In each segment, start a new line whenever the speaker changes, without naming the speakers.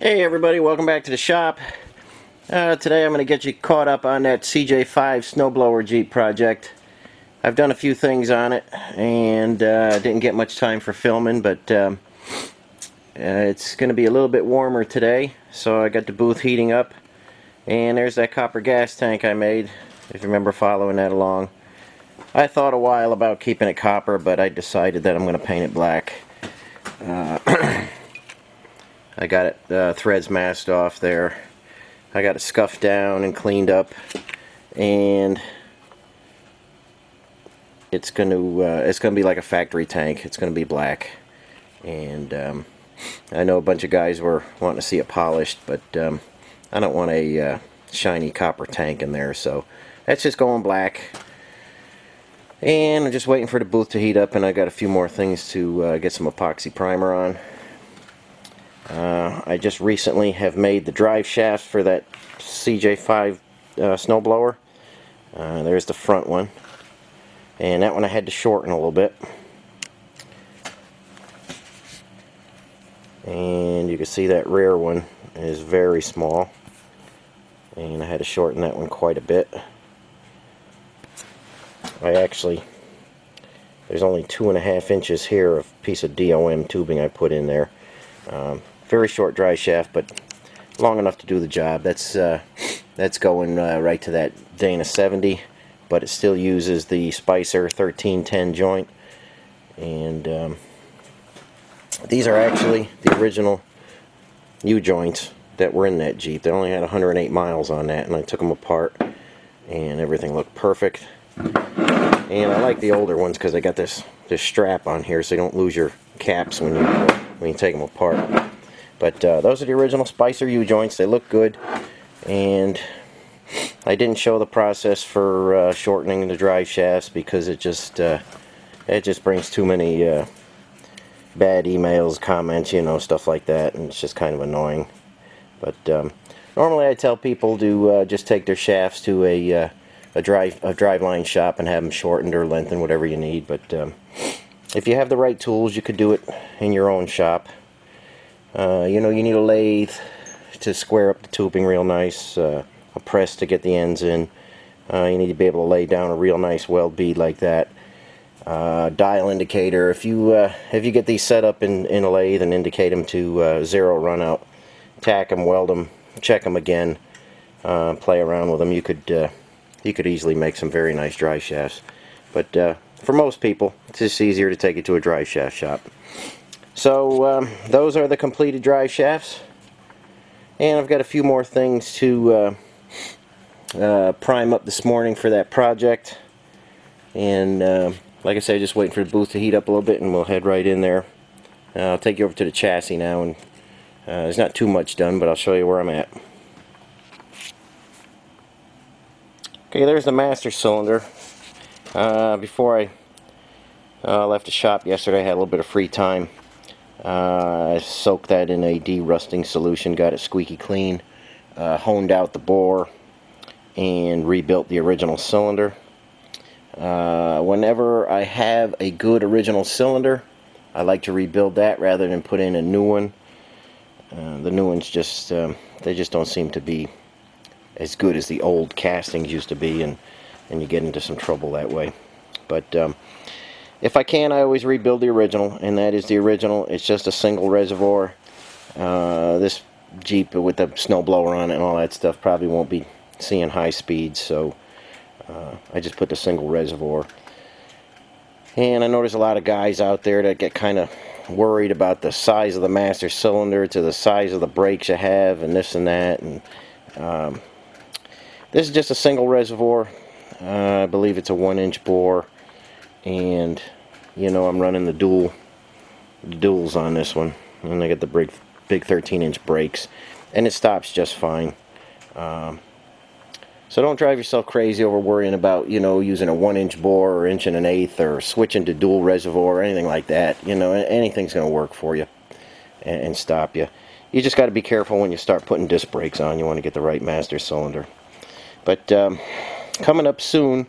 Hey everybody, welcome back to the shop. Today I'm going to get you caught up on that CJ5 Snowblower Jeep project. I've done a few things on it and didn't get much time for filming, but it's going to be a little bit warmer today, so I got the booth heating up. And there's that copper gas tank I made, if you remember following that along. I thought a while about keeping it copper, but I decided that I'm going to paint it black. I got it threads masked off there. I got it scuffed down and cleaned up, and it's going to be like a factory tank. It's going to be black, and I know a bunch of guys were wanting to see it polished, but I don't want a shiny copper tank in there, so that's just going black. And I'm just waiting for the booth to heat up, and I got a few more things to get some epoxy primer on. I just recently have made the drive shafts for that CJ5 snowblower. There's the front one, and that one I had to shorten a little bit. And you can see that rear one is very small, and I had to shorten that one quite a bit. There's only 2.5 inches here of piece of DOM tubing I put in there. Very short dry shaft, but long enough to do the job. That's going right to that Dana 70, but it still uses the Spicer 1310 joint. And these are actually the original U-joints that were in that Jeep. They only had 108 miles on that, and I took them apart, and everything looked perfect. And I like the older ones because they got this strap on here, so you don't lose your caps when you take them apart. But those are the original Spicer U-joints. They look good, and I didn't show the process for shortening the drive shafts because it just brings too many bad emails, comments, stuff like that, and it's just kind of annoying. But normally I tell people to just take their shafts to a driveline shop and have them shortened or lengthened, whatever you need. But if you have the right tools, you could do it in your own shop. You need a lathe to square up the tubing real nice, a press to get the ends in. You need to be able to lay down a real nice weld bead like that. Dial indicator. If you get these set up in a lathe and indicate them to 0 run out, tack them, weld them, check them again, play around with them. You could easily make some very nice drive shafts. But for most people, it's just easier to take it to a drive shaft shop. So those are the completed drive shafts, and I've got a few more things to prime up this morning for that project. And like I said, just waiting for the booth to heat up a little bit, and we'll head right in there. I'll take you over to the chassis now, and there's not too much done, but I'll show you where I'm at. Okay, there's the master cylinder. Before I left the shop yesterday, I had a little bit of free time. I soaked that in a de-rusting solution, got it squeaky clean, honed out the bore, and rebuilt the original cylinder. Whenever I have a good original cylinder, I like to rebuild that rather than put in a new one. The new ones they just don't seem to be as good as the old castings used to be, and you get into some trouble that way. But if I can, I always rebuild the original, and that is the original. It's just a single reservoir. This Jeep with the snowblower on it and all that stuff probably won't be seeing high speeds, so I just put the single reservoir. And I know there's a lot of guys out there that get kind of worried about the size of the master cylinder to the size of the brakes you have and this and that. And this is just a single reservoir. I believe it's a 1-inch bore, and I'm running the duals on this one, and I got the big 13-inch brakes, and it stops just fine. So don't drive yourself crazy over worrying about using a 1-inch bore or 1 1/8 or switching to dual reservoir or anything like that. Anything's going to work for you and stop you. You just got to be careful when you start putting disc brakes on. You want to get the right master cylinder. But coming up soon,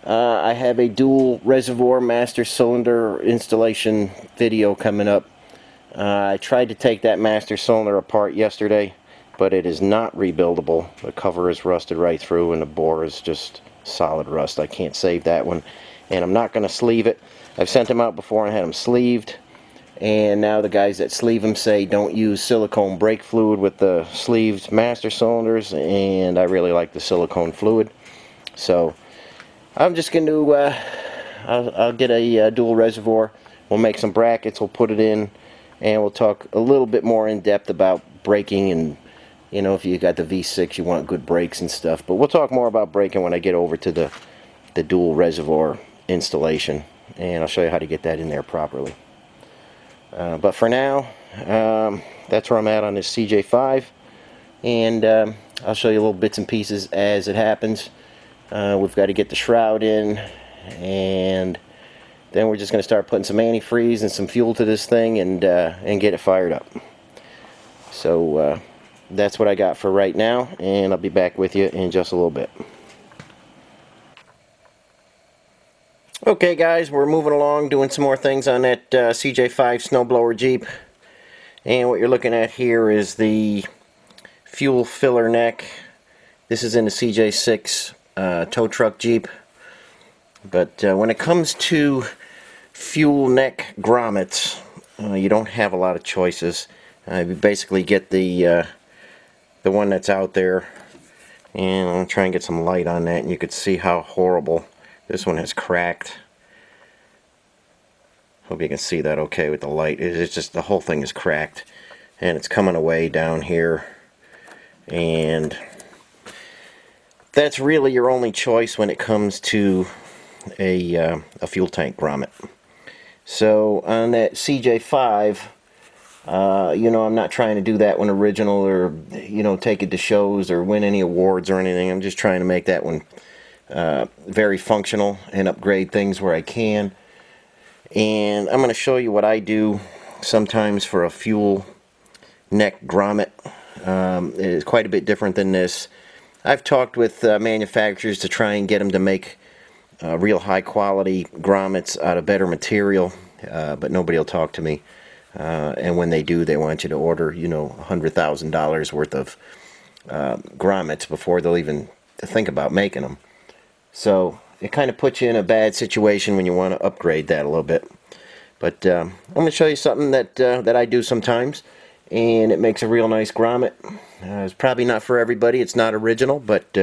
I have a dual reservoir master cylinder installation video coming up. I tried to take that master cylinder apart yesterday, but it is not rebuildable. The cover is rusted right through and the bore is just solid rust. I can't save that one, and I'm not going to sleeve it. I've sent them out before and had them sleeved, and now the guys that sleeve them say don't use silicone brake fluid with the sleeved master cylinders, and I really like the silicone fluid. So I'm just going to I'll get a dual reservoir. We'll make some brackets, we'll put it in, and we'll talk a little bit more in depth about braking, and you know, if you got the V6 you want good brakes and stuff. But we'll talk more about braking when I get over to the dual reservoir installation, and I'll show you how to get that in there properly. But for now, that's where I'm at on this CJ5, and I'll show you little bits and pieces as it happens. We've got to get the shroud in, and then we're just going to start putting some antifreeze and some fuel to this thing, and get it fired up. So that's what I got for right now, and I'll be back with you in just a little bit. Okay guys, we're moving along doing some more things on that CJ5 Snowblower Jeep, and what you're looking at here is the fuel filler neck. This is in the CJ6 tow truck Jeep, but when it comes to fuel neck grommets, you don't have a lot of choices. You basically get the one that's out there, and I'm going to try and get some light on that, and you could see how horrible this one has cracked. Hope you can see that okay with the light. It's just the whole thing is cracked, and it's coming away down here, and that's really your only choice when it comes to a fuel tank grommet. So on that CJ5, you know, I'm not trying to do that one original, or you know, take it to shows or win any awards or anything. I'm just trying to make that one very functional and upgrade things where I can. And I'm going to show you what I do sometimes for a fuel neck grommet. It is quite a bit different than this. I've talked with manufacturers to try and get them to make real high quality grommets out of better material, but nobody will talk to me. And when they do, they want you to order, you know, $100,000 worth of grommets before they'll even think about making them. So it kind of puts you in a bad situation when you want to upgrade that a little bit. But I'm going to show you something that I do sometimes, and it makes a real nice grommet. It's probably not for everybody. It's not original, but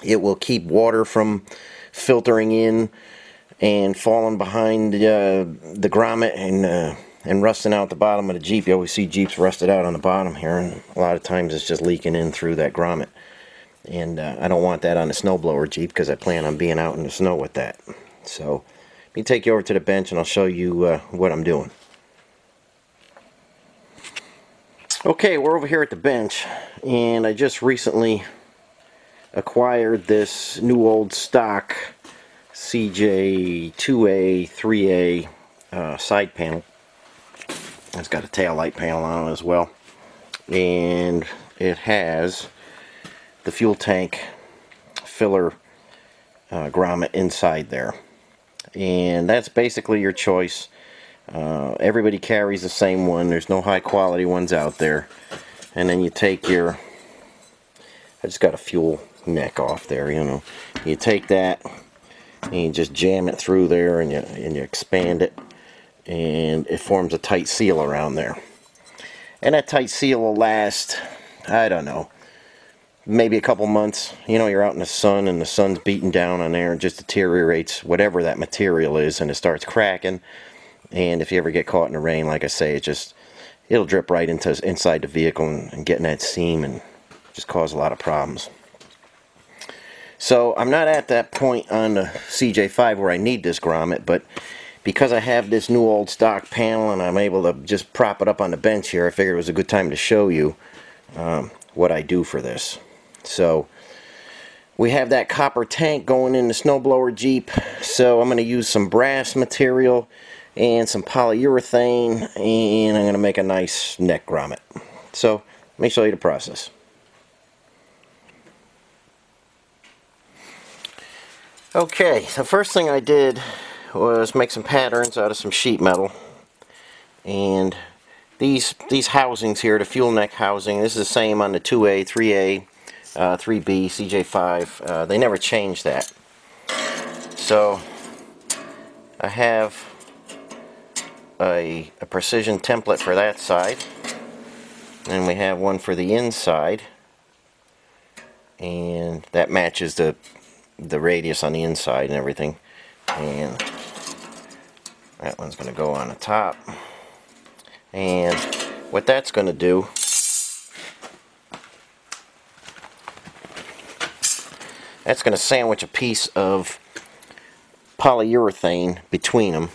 it will keep water from filtering in and falling behind the grommet and rusting out the bottom of the Jeep. You always see Jeeps rusted out on the bottom here, and a lot of times it's just leaking in through that grommet. And I don't want that on the snowblower Jeep, because I plan on being out in the snow with that. So let me take you over to the bench and I'll show you what I'm doing. Okay, we're over here at the bench, and I just recently acquired this new old stock CJ2A 3A side panel. It's got a tail light panel on it as well, and it has the fuel tank filler grommet inside there, and that's basically your choice. Everybody carries the same one. There's no high quality ones out there. And then you take your, I just got a fuel neck off there, you know. You take that and you just jam it through there, and you expand it, and it forms a tight seal around there. And that tight seal will last, I don't know, maybe a couple months. You know, you're out in the sun and the sun's beating down on there, and just deteriorates whatever that material is, and it starts cracking. And if you ever get caught in the rain, like I say, it'll drip right inside the vehicle and get in that seam and just cause a lot of problems. So I'm not at that point on the CJ5 where I need this grommet, but because I have this new old stock panel and I'm able to just prop it up on the bench here, I figured it was a good time to show you what I do for this. So we have that copper tank going in the snowblower Jeep, so I'm going to use some brass material and some polyurethane, and I'm going to make a nice neck grommet. So let me show you the process. Okay, the first thing I did was make some patterns out of some sheet metal, And these housings here, the fuel neck housing, this is the same on the 2A, 3A, 3B, CJ5. They never changed that. So I have a precision template for that side, and we have one for the inside, and that matches the radius on the inside and everything. And that one's going to go on the top. And what that's going to do, that's going to sandwich a piece of polyurethane between them.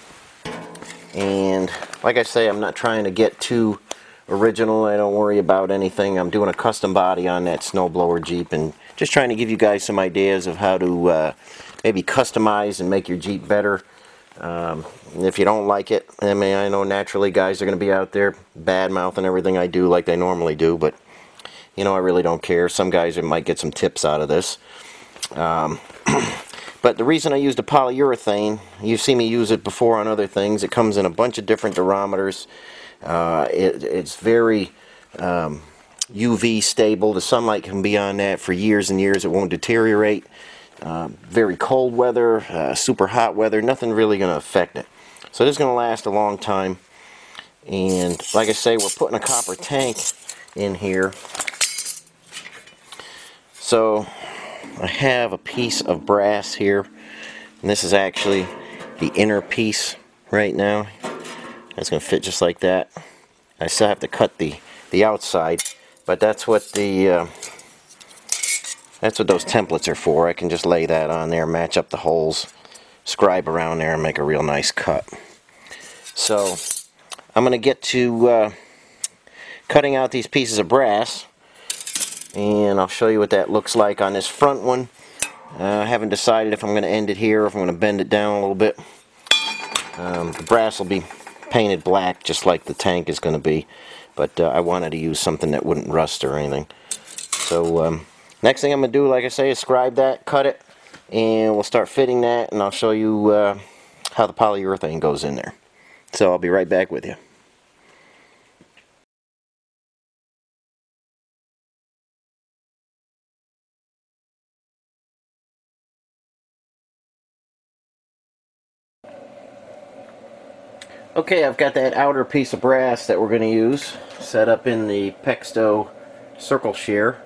And like I say, I'm not trying to get too original. I don't worry about anything. I'm doing a custom body on that snowblower Jeep, and just trying to give you guys some ideas of how to maybe customize and make your Jeep better. If you don't like it, I mean, I know naturally guys are going to be out there bad-mouthing everything I do like they normally do, but you know, I really don't care. Some guys might get some tips out of this. But the reason I used a polyurethane, you've seen me use it before on other things. It comes in a bunch of different durometers. It's very UV stable. The sunlight can be on that for years and years. It won't deteriorate. Very cold weather, super hot weather, nothing really going to affect it. So this is going to last a long time. And like I say, we're putting a copper tank in here. So I have a piece of brass here, and this is actually the inner piece right now. It's going to fit just like that. I still have to cut the outside, but that's what those templates are for. I can just lay that on there, match up the holes, scribe around there, and make a real nice cut. So I'm going to get to cutting out these pieces of brass, and I'll show you what that looks like on this front one. I haven't decided if I'm going to end it here or if I'm going to bend it down a little bit. The brass will be painted black just like the tank is going to be, but I wanted to use something that wouldn't rust or anything. So next thing I'm going to do, like I say, is scribe that, cut it, and we'll start fitting that, and I'll show you how the polyurethane goes in there. So I'll be right back with you. Okay, I've got that outer piece of brass that we're going to use set up in the Pexto circle shear,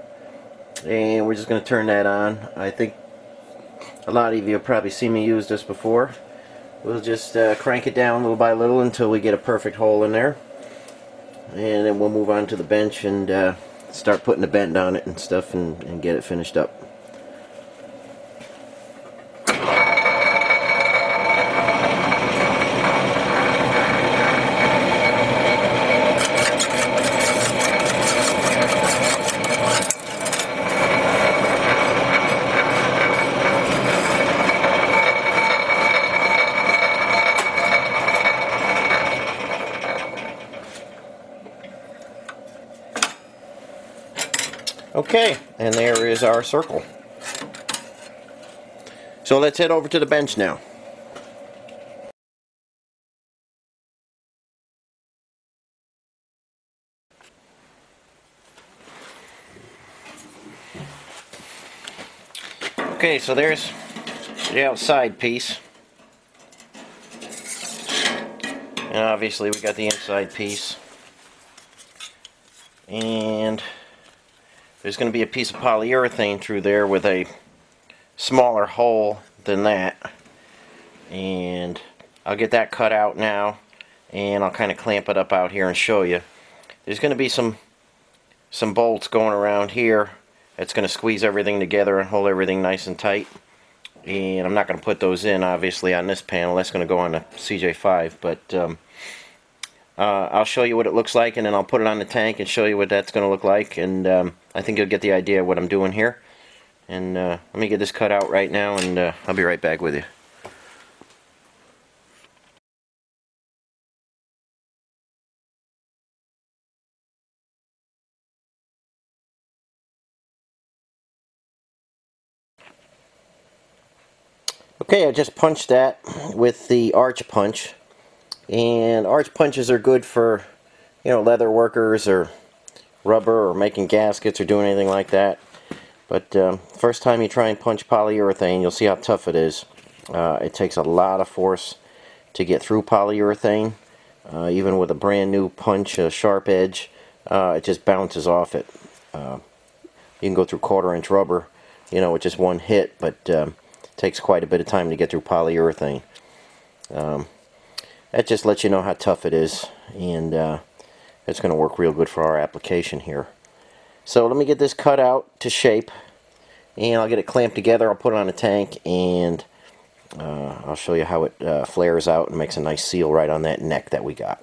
and we're just going to turn that on. I think a lot of you have probably seen me use this before. We'll just crank it down little by little until we get a perfect hole in there, and then we'll move on to the bench and start putting the bend on it and stuff and get it finished up. Okay, and there is our circle. So let's head over to the bench now. Okay, so there's the outside piece. And obviously we got the inside piece. And there's going to be a piece of polyurethane through there with a smaller hole than that. And I'll get that cut out now, and I'll kind of clamp it up out here and show you. There's going to be some bolts going around here. It's going to squeeze everything together and hold everything nice and tight. And I'm not going to put those in, obviously, on this panel. That's going to go on the CJ5, but I'll show you what it looks like, and then I'll put it on the tank and show you what that's going to look like, and I think you'll get the idea of what I'm doing here. And let me get this cut out right now, and I'll be right back with you. Okay, I just punched that with the arch punch, And arch punches are good for, you know, leather workers or rubber or making gaskets or doing anything like that. But first time you try and punch polyurethane, you'll see how tough it is. It takes a lot of force to get through polyurethane. Even with a brand new punch, a sharp edge, it just bounces off it. You can go through 1/4 inch rubber, you know, with just one hit, but it takes quite a bit of time to get through polyurethane. That just lets you know how tough it is, and it's going to work real good for our application here. So let me get this cut out to shape, and I'll get it clamped together. I'll put it on a tank, and I'll show you how it flares out and makes a nice seal right on that neck that we got.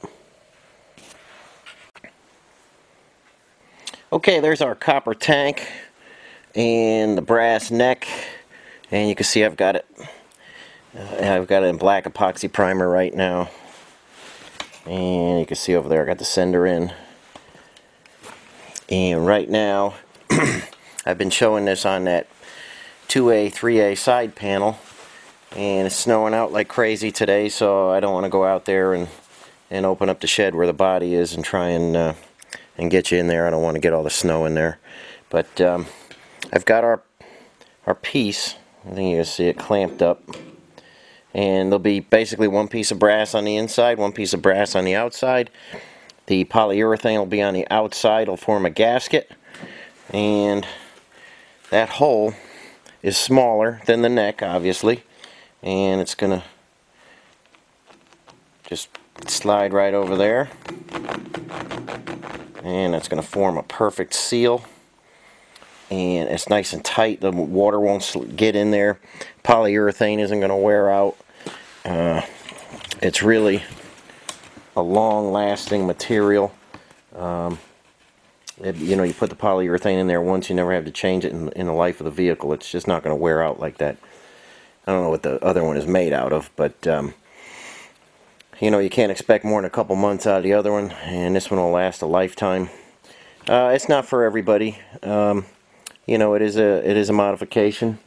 Okay, there's our copper tank and the brass neck, and you can see I've got it in black epoxy primer right now, and you can see over there I got the sender in. And right now I've been showing this on that 2A 3A side panel, and it's snowing out like crazy today, so I don't want to go out there and open up the shed where the body is and try and get you in there. I don't want to get all the snow in there. But I've got our piece. I think you can see it clamped up. And there'll be basically one piece of brass on the inside, one piece of brass on the outside. The polyurethane will be on the outside. It'll form a gasket. And that hole is smaller than the neck, obviously. And it's going to just slide right over there. And that's going to form a perfect seal, and it's nice and tight. The water won't get in there. Polyurethane isn't going to wear out. It's really a long-lasting material. You know, you put the polyurethane in there once, you never have to change it in the life of the vehicle. It's just not going to wear out like that. I don't know what the other one is made out of, but you know, you can't expect more than a couple months out of the other one, and this one will last a lifetime. It's not for everybody. You know, it is a modification,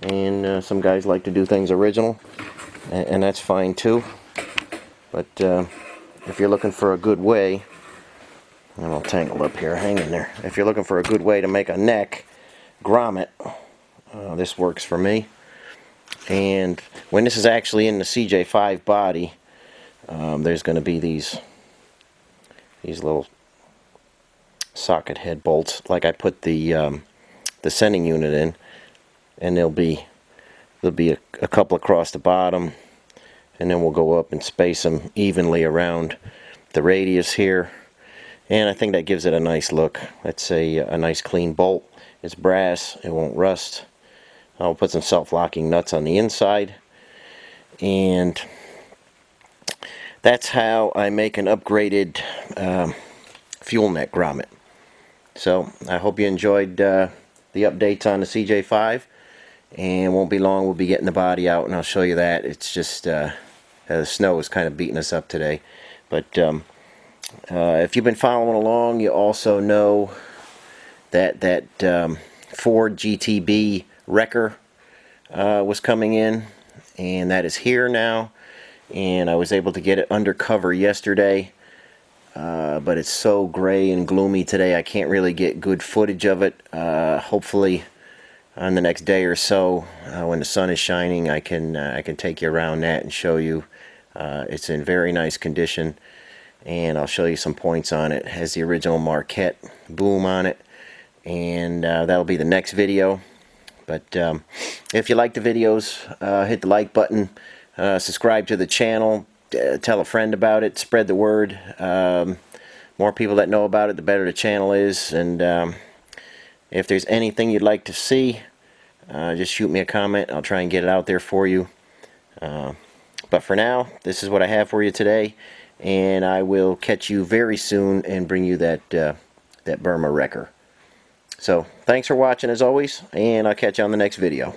and some guys like to do things original, and that's fine too. But if you're looking for a good way, and I'll tangle up here, hang in there. If you're looking for a good way to make a neck grommet, this works for me. And when this is actually in the CJ5 body, there's going to be these little socket head bolts, like I put the sending unit in, and there'll be a couple across the bottom, and then we'll go up and space them evenly around the radius here, and I think that gives it a nice look. That's a nice clean bolt. It's brass, it won't rust. I'll put some self-locking nuts on the inside, and that's how I make an upgraded fuel neck grommet. So I hope you enjoyed the updates on the CJ5, and won't be long we'll be getting the body out, and I'll show you that. It's just the snow is kind of beating us up today. But if you've been following along, you also know that Ford GTB wrecker was coming in, and that is here now. And I was able to get it under cover yesterday, but it's so gray and gloomy today I can't really get good footage of it. Hopefully on the next day or so, when the sun is shining, I can take you around that and show you. It's in very nice condition, and I'll show you some points on it. It has the original Marquette boom on it, and that'll be the next video. But if you like the videos, hit the like button. Subscribe to the channel, tell a friend about it, spread the word. More people that know about it, the better the channel is. And if there's anything you'd like to see, just shoot me a comment. I'll try and get it out there for you. But for now, this is what I have for you today, and I will catch you very soon and bring you that Burma wrecker. So thanks for watching as always, and I'll catch you on the next video.